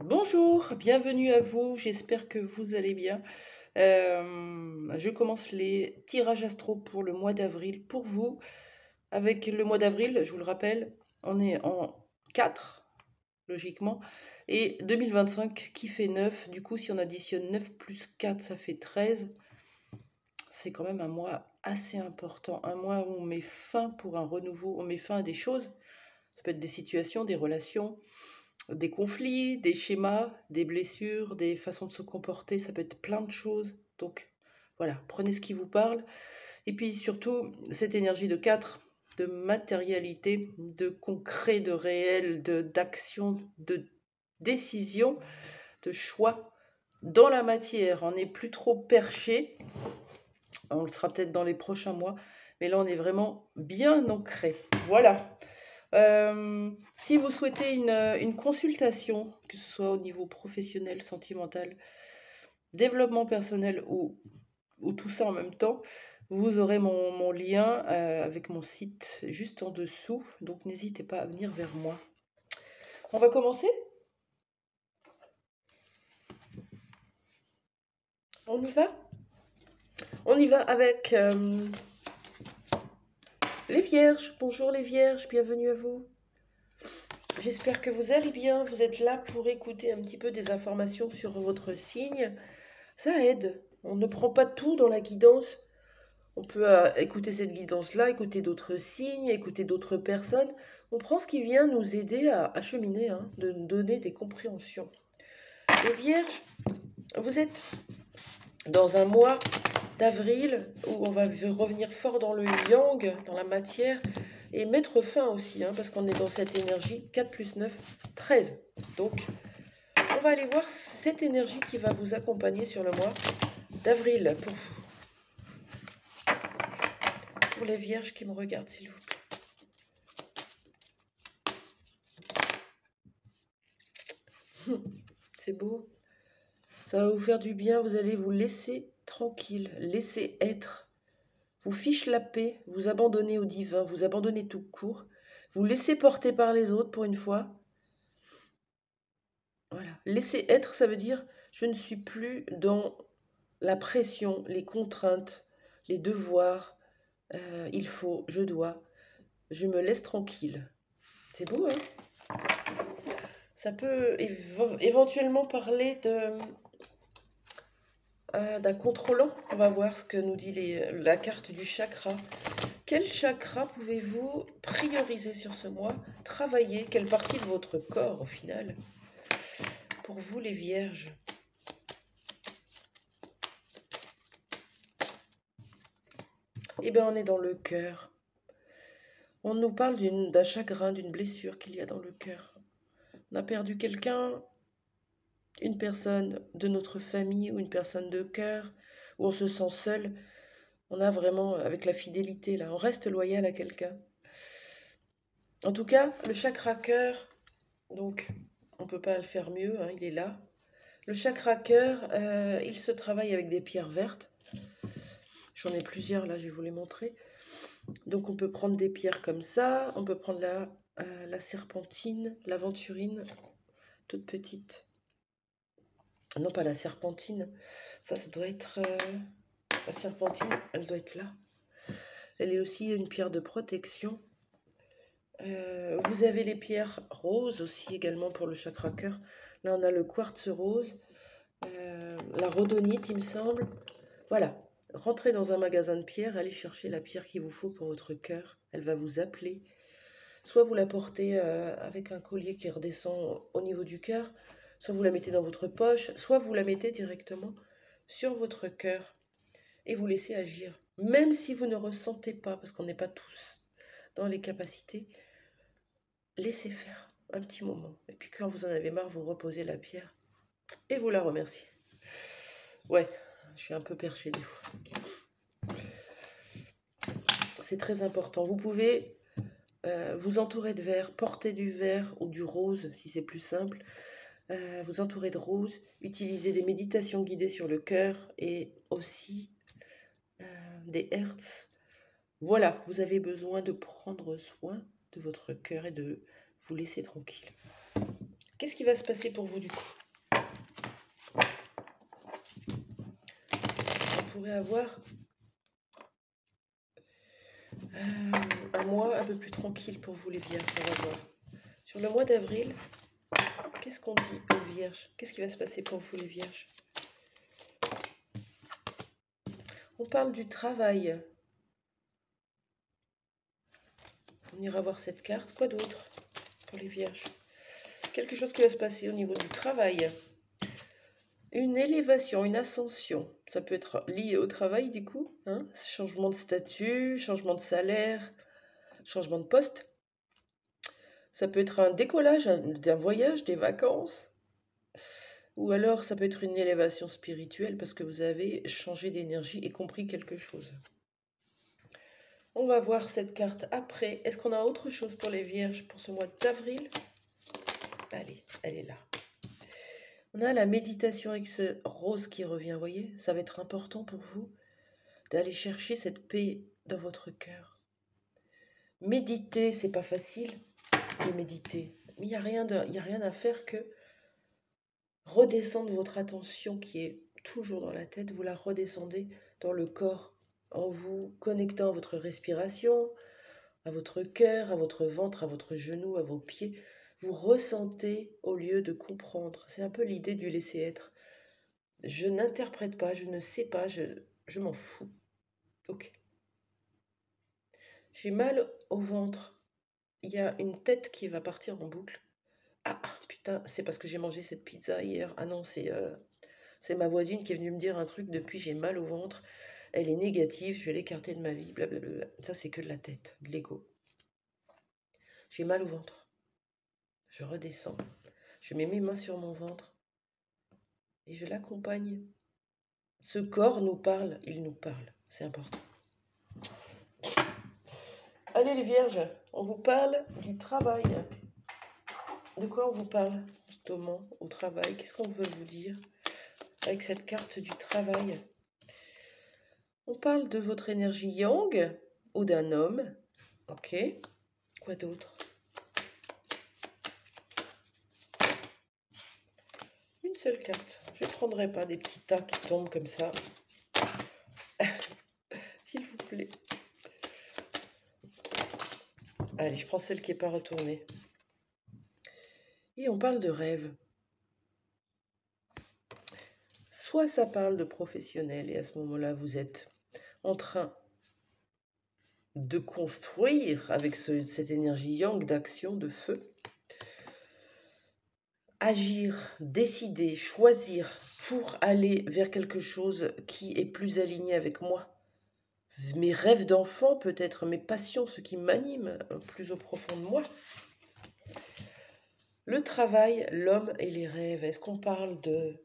Bonjour, bienvenue à vous, j'espère que vous allez bien. Je commence les tirages astro pour le mois d'avril pour vous. Avec le mois d'avril, je vous le rappelle, on est en 4 logiquement, et 2025 qui fait 9. Du coup, si on additionne 9 plus 4, ça fait 13. C'est quand même un mois assez important, un mois où on met fin pour un renouveau, on met fin à des choses. Ça peut être des situations, des relations, des conflits, des schémas, des blessures, des façons de se comporter, ça peut être plein de choses. Donc voilà, prenez ce qui vous parle. Et puis surtout, cette énergie de 4, de matérialité, de concret, de réel, d'action, de décision, de choix dans la matière. On n'est plus trop perché, on le sera peut-être dans les prochains mois, mais là on est vraiment bien ancré. Voilà. Si vous souhaitez une consultation, que ce soit au niveau professionnel, sentimental, développement personnel ou tout ça en même temps, vous aurez mon lien avec mon site juste en dessous. Donc n'hésitez pas à venir vers moi. On va commencer? On y va? On y va avec les vierges. Bonjour les vierges, bienvenue à vous. J'espère que vous allez bien. Vous êtes là pour écouter un petit peu des informations sur votre signe. Ça aide. On ne prend pas tout dans la guidance. On peut écouter cette guidance-là, écouter d'autres signes, écouter d'autres personnes. On prend ce qui vient nous aider à cheminer, hein, de nous donner des compréhensions. Les vierges, vous êtes dans un mois d'avril où on va revenir fort dans le yang, dans la matière, et mettre fin aussi, hein, parce qu'on est dans cette énergie 4 plus 9, 13. Donc, on va aller voir cette énergie qui va vous accompagner sur le mois d'avril pour vous. Pour les vierges qui me regardent, s'il vous plaît. C'est beau. Ça va vous faire du bien. Vous allez vous laisser tranquille, laisser être. Vous fiche la paix, vous abandonnez au divin, vous abandonnez tout court. Vous laissez porter par les autres pour une fois. Voilà. Laisser être, ça veut dire je ne suis plus dans la pression, les contraintes, les devoirs. Il faut, je dois. Je me laisse tranquille. C'est beau, hein? Ça peut éventuellement parler d'un contrôlant. On va voir ce que nous dit la carte du chakra. Quel chakra pouvez-vous prioriser sur ce mois? Travailler quelle partie de votre corps au final? Pour vous les vierges. Eh bien on est dans le cœur. On nous parle d'un chagrin, d'une blessure qu'il y a dans le cœur. On a perdu quelqu'un, une personne de notre famille ou une personne de cœur, où on se sent seul. On a vraiment, avec la fidélité, là, on reste loyal à quelqu'un. En tout cas, le chakra cœur, donc on ne peut pas le faire mieux, hein, il est là. Le chakra cœur, il se travaille avec des pierres vertes. J'en ai plusieurs, là, je vais vous les montrer. Donc on peut prendre des pierres comme ça, on peut prendre la serpentine, l'aventurine, toute petite. Non, pas la serpentine, ça doit être... la serpentine, elle doit être là. Elle est aussi une pierre de protection. Vous avez les pierres roses aussi également pour le chakra cœur. Là, on a le quartz rose, la rhodonite, il me semble. Voilà, rentrez dans un magasin de pierres, allez chercher la pierre qu'il vous faut pour votre cœur. Elle va vous appeler. Soit vous la portez avec un collier qui redescend au niveau du cœur, soit vous la mettez dans votre poche, soit vous la mettez directement sur votre cœur et vous laissez agir. Même si vous ne ressentez pas, parce qu'on n'est pas tous dans les capacités, laissez faire un petit moment. Et puis quand vous en avez marre, vous reposez la pierre et vous la remerciez. Ouais, je suis un peu perchée des fois. C'est très important. Vous pouvez vous entourer de verre, porter du vert ou du rose si c'est plus simple. Vous entourer de rose, utiliser des méditations guidées sur le cœur et aussi des hertz. Voilà, vous avez besoin de prendre soin de votre cœur et de vous laisser tranquille. Qu'est-ce qui va se passer pour vous du coup? On pourrait avoir un mois un peu plus tranquille pour vous les vierges, on va voir. Sur le mois d'avril, qu'est-ce qu'on dit aux vierges? Qu'est-ce qui va se passer pour vous les vierges? On parle du travail. On ira voir cette carte. Quoi d'autre pour les vierges? Quelque chose qui va se passer au niveau du travail. Une élévation, une ascension. Ça peut être lié au travail du coup. Hein, changement de statut, changement de salaire, changement de poste. Ça peut être un décollage d'un voyage, des vacances. Ou alors ça peut être une élévation spirituelle parce que vous avez changé d'énergie et compris quelque chose. On va voir cette carte après. Est-ce qu'on a autre chose pour les vierges pour ce mois d'avril? Allez, elle est là. On a la méditation avec ce rose qui revient, vous voyez? Ça va être important pour vous d'aller chercher cette paix dans votre cœur. Méditer, c'est pas facile de méditer. Mais il n'y a rien à faire que redescendre votre attention qui est toujours dans la tête, vous la redescendez dans le corps en vous connectant à votre respiration, à votre cœur, à votre ventre, à votre genou, à vos pieds. Vous ressentez au lieu de comprendre. C'est un peu l'idée du laisser être. Je n'interprète pas, je ne sais pas, je m'en fous. Ok. J'ai mal au ventre. Il y a une tête qui va partir en boucle. Ah putain, c'est parce que j'ai mangé cette pizza hier. Ah non, c'est ma voisine qui est venue me dire un truc depuis, j'ai mal au ventre. Elle est négative, je vais l'écarter de ma vie, blablabla. Ça, c'est que de la tête, de l'ego. J'ai mal au ventre. Je redescends. Je mets mes mains sur mon ventre et je l'accompagne. Ce corps nous parle, il nous parle. C'est important. Allez les vierges, on vous parle du travail. De quoi on vous parle justement au travail? Qu'est-ce qu'on veut vous dire avec cette carte du travail? On parle de votre énergie yang ou d'un homme. Ok. Quoi d'autre? Une seule carte. Je ne prendrai pas des petits tas qui tombent comme ça. S'il vous plaît. Allez, je prends celle qui n'est pas retournée. Et on parle de rêve. Soit ça parle de professionnel et à ce moment-là, vous êtes en train de construire avec cette énergie yang d'action, de feu. Agir, décider, choisir pour aller vers quelque chose qui est plus aligné avec moi. Mes rêves d'enfant peut-être, mes passions, ce qui m'anime plus au profond de moi. Le travail, l'homme et les rêves. Est-ce qu'on parle de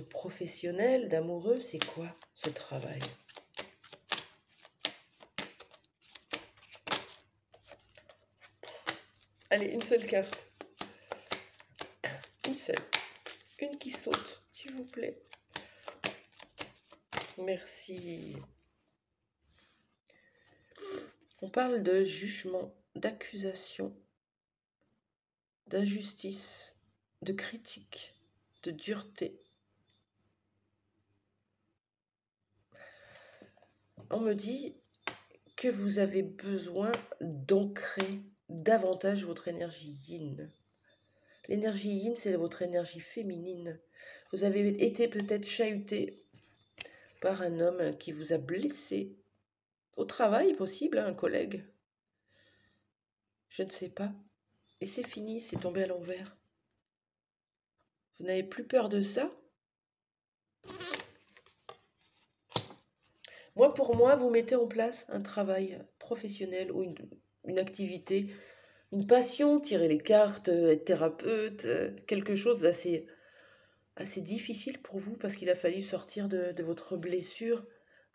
professionnel, d'amoureux? C'est quoi ce travail? Allez, une seule carte. Une seule. Une qui saute, s'il vous plaît. Merci. On parle de jugement, d'accusation, d'injustice, de critique, de dureté. On me dit que vous avez besoin d'ancrer davantage votre énergie yin. L'énergie yin, c'est votre énergie féminine. Vous avez été peut-être chahuté par un homme qui vous a blessé. Au travail, possible, un collègue. Je ne sais pas. Et c'est fini, c'est tombé à l'envers. Vous n'avez plus peur de ça? Moi, pour moi, vous mettez en place un travail professionnel ou une activité, une passion, tirer les cartes, être thérapeute, quelque chose d'assez difficile pour vous parce qu'il a fallu sortir de votre blessure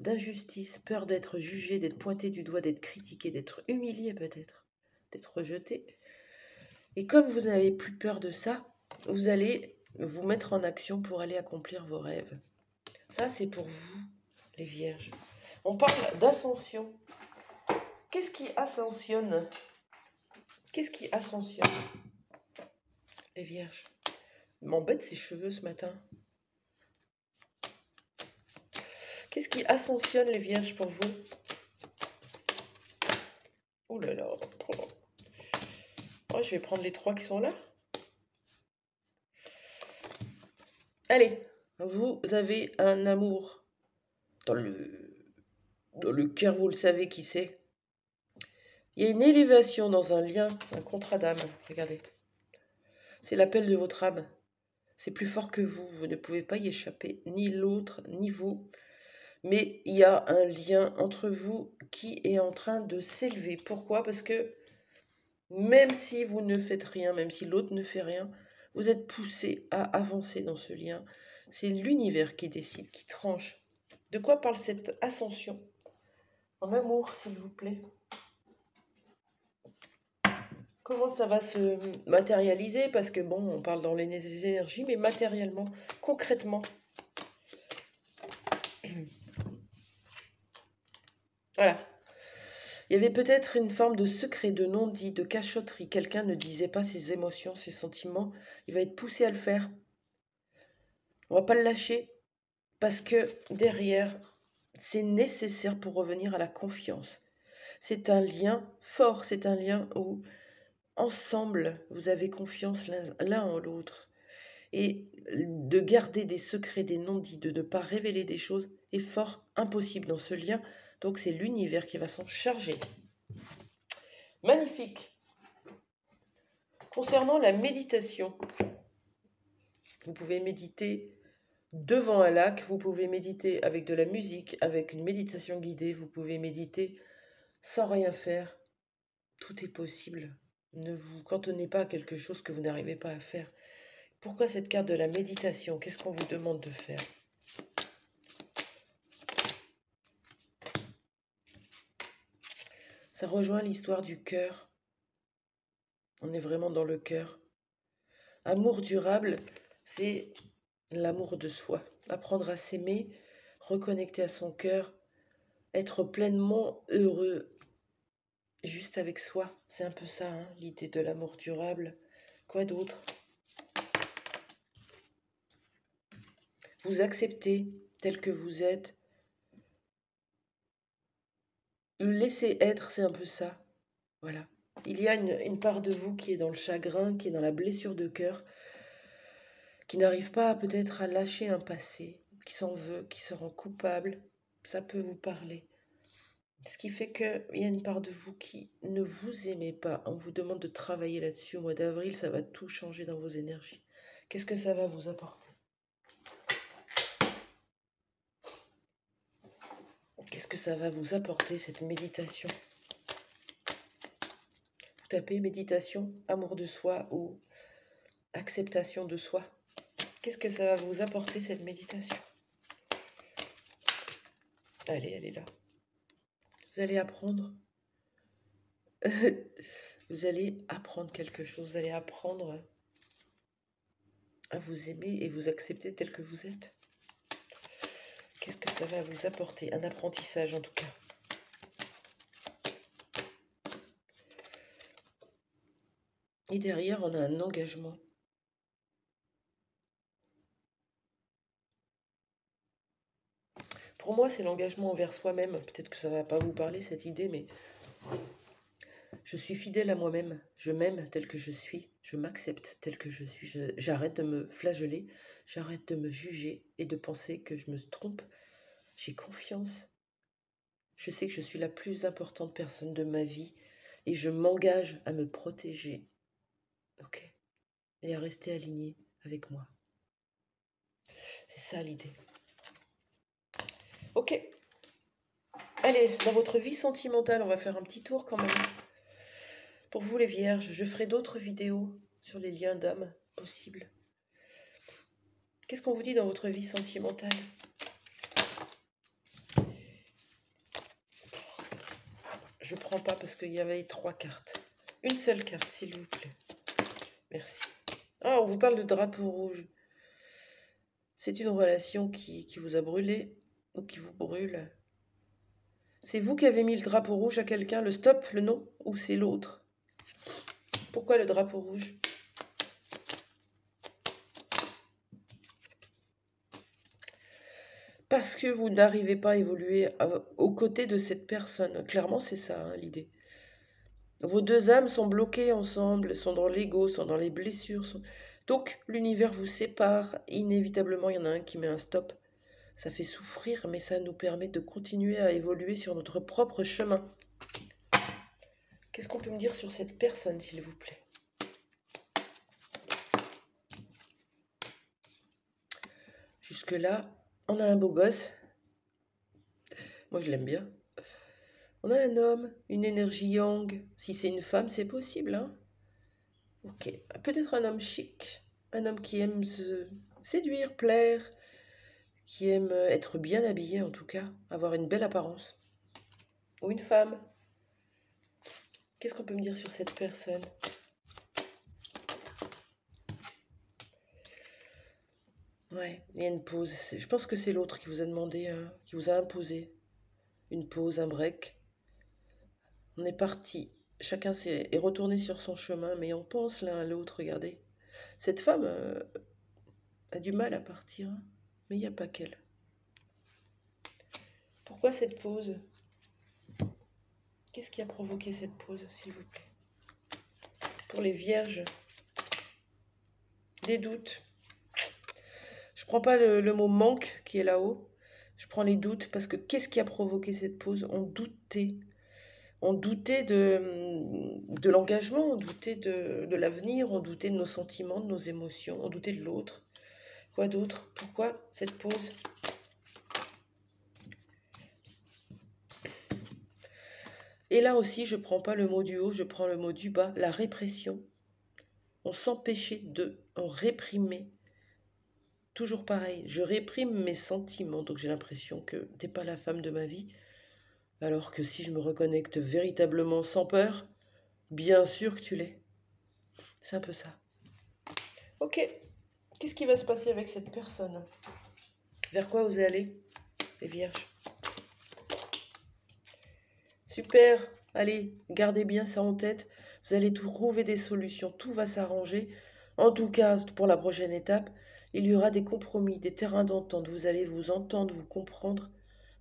d'injustice, peur d'être jugé, d'être pointé du doigt, d'être critiqué, d'être humilié peut-être, d'être rejeté. Et comme vous n'avez plus peur de ça, vous allez vous mettre en action pour aller accomplir vos rêves. Ça, c'est pour vous, les vierges. On parle d'ascension. Qu'est-ce qui ascensionne? Qu'est-ce qui ascensionne? les vierges. M'embête ces cheveux ce matin. Qu'est-ce qui ascensionne les vierges pour vous? Oh là là. Oh, je vais prendre les 3 qui sont là. Allez, vous avez un amour dans le cœur, vous le savez qui c'est. Il y a une élévation dans un lien, un contrat d'âme. Regardez. C'est l'appel de votre âme. C'est plus fort que vous. Vous ne pouvez pas y échapper, ni l'autre, ni vous. Mais il y a un lien entre vous qui est en train de s'élever. Pourquoi? Parce que même si vous ne faites rien, même si l'autre ne fait rien, vous êtes poussé à avancer dans ce lien. C'est l'univers qui décide, qui tranche. De quoi parle cette ascension? En amour, s'il vous plaît. Comment ça va se matérialiser? Parce que bon, on parle dans les énergies, mais matériellement, concrètement. Voilà. Il y avait peut-être une forme de secret, de non-dit, de cachotterie. Quelqu'un ne disait pas ses émotions, ses sentiments. Il va être poussé à le faire. On va pas le lâcher parce que derrière, c'est nécessaire pour revenir à la confiance. C'est un lien fort, c'est un lien où ensemble, vous avez confiance l'un en l'autre. Et de garder des secrets, des non-dits, de ne pas révéler des choses est fort impossible dans ce lien. Donc c'est l'univers qui va s'en charger. Magnifique. Concernant la méditation, vous pouvez méditer devant un lac, vous pouvez méditer avec de la musique, avec une méditation guidée, vous pouvez méditer sans rien faire. Tout est possible. Ne vous cantonnez pas à quelque chose que vous n'arrivez pas à faire. Pourquoi cette carte de la méditation? Qu'est-ce qu'on vous demande de faire? Ça rejoint l'histoire du cœur. On est vraiment dans le cœur. Amour durable, c'est l'amour de soi. Apprendre à s'aimer, reconnecter à son cœur, être pleinement heureux juste avec soi. C'est un peu ça, hein, l'idée de l'amour durable. Quoi d'autre? Vous acceptez tel que vous êtes. Le laisser être, c'est un peu ça. Voilà. Il y a une part de vous qui est dans le chagrin, qui est dans la blessure de cœur, qui n'arrive pas peut-être à lâcher un passé, qui s'en veut, qui se rend coupable. Ça peut vous parler. Ce qui fait qu'il y a une part de vous qui ne vous aimez pas. On vous demande de travailler là-dessus. Au mois d'avril, ça va tout changer dans vos énergies. Qu'est-ce que ça va vous apporter? Qu'est-ce que ça va vous apporter, cette méditation? Vous tapez méditation, amour de soi ou acceptation de soi. Qu'est-ce que ça va vous apporter, cette méditation? Allez, elle est là. Vous allez apprendre. Vous allez apprendre quelque chose. Vous allez apprendre à vous aimer et vous accepter tel que vous êtes. Qu'est-ce que ça va vous apporter? Un apprentissage en tout cas. Et derrière, on a un engagement. Pour moi, c'est l'engagement envers soi-même. Peut-être que ça ne va pas vous parler, cette idée, mais je suis fidèle à moi-même. Je m'aime tel que je suis. Je m'accepte tel que je suis. J'arrête de me flageller. J'arrête de me juger et de penser que je me trompe. J'ai confiance. Je sais que je suis la plus importante personne de ma vie et je m'engage à me protéger. Ok? Et à rester aligné avec moi. C'est ça l'idée. Ok. Allez, dans votre vie sentimentale, on va faire un petit tour quand même. Pour vous les vierges, je ferai d'autres vidéos sur les liens d'âme possibles. Qu'est-ce qu'on vous dit dans votre vie sentimentale? Je ne prends pas parce qu'il y avait 3 cartes. Une seule carte, s'il vous plaît. Merci. Ah, on vous parle de drapeau rouge. C'est une relation qui vous a brûlé ou qui vous brûle. C'est vous qui avez mis le drapeau rouge à quelqu'un, le stop, le non, ou c'est l'autre? Pourquoi le drapeau rouge? parce que vous n'arrivez pas à évoluer aux côtés de cette personne. Clairement, c'est ça, hein, l'idée. Vos deux âmes sont bloquées ensemble, sont dans l'ego, sont dans les blessures. Donc, l'univers vous sépare. Inévitablement, il y en a un qui met un stop. Ça fait souffrir, mais ça nous permet de continuer à évoluer sur notre propre chemin. Qu'est-ce qu'on peut me dire sur cette personne, s'il vous plaît? Jusque-là, on a un beau gosse. Moi, je l'aime bien. On a un homme, une énergie yang. Si c'est une femme, c'est possible, hein? Ok. Peut-être un homme chic. Un homme qui aime se séduire, plaire, qui aime être bien habillé, en tout cas, avoir une belle apparence. Ou une femme. Qu'est-ce qu'on peut me dire sur cette personne? Ouais, il y a une pause. Je pense que c'est l'autre qui vous a demandé, qui vous a imposé une pause, un break. On est parti. Chacun est retourné sur son chemin, mais on pense l'un à l'autre. Regardez. Cette femme a du mal à partir, hein, mais il n'y a pas qu'elle. Pourquoi cette pause? Qu'est-ce qui a provoqué cette pause, s'il vous plaît? Pour les vierges, des doutes. Je ne prends pas le mot manque qui est là-haut. Je prends les doutes parce que qu'est-ce qui a provoqué cette pause? On doutait. On doutait de l'engagement, on doutait de l'avenir, on doutait de nos sentiments, de nos émotions, on doutait de l'autre. Quoi d'autre? Pourquoi cette pause? Et là aussi, je ne prends pas le mot du haut, je prends le mot du bas, la répression. On s'empêchait on réprimait. Toujours pareil, je réprime mes sentiments, donc j'ai l'impression que t'es pas la femme de ma vie. Alors que si je me reconnecte véritablement sans peur, bien sûr que tu l'es. C'est un peu ça. Ok, qu'est-ce qui va se passer avec cette personne? Vers quoi vous allez, les vierges? Super, allez, gardez bien ça en tête. Vous allez trouver des solutions, tout va s'arranger. En tout cas, pour la prochaine étape, il y aura des compromis, des terrains d'entente. Vous allez vous entendre, vous comprendre,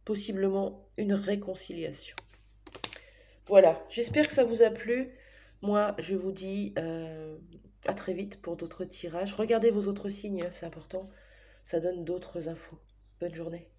possiblement une réconciliation. Voilà, j'espère que ça vous a plu. Moi, je vous dis à très vite pour d'autres tirages. Regardez vos autres signes, hein, c'est important. Ça donne d'autres infos. Bonne journée.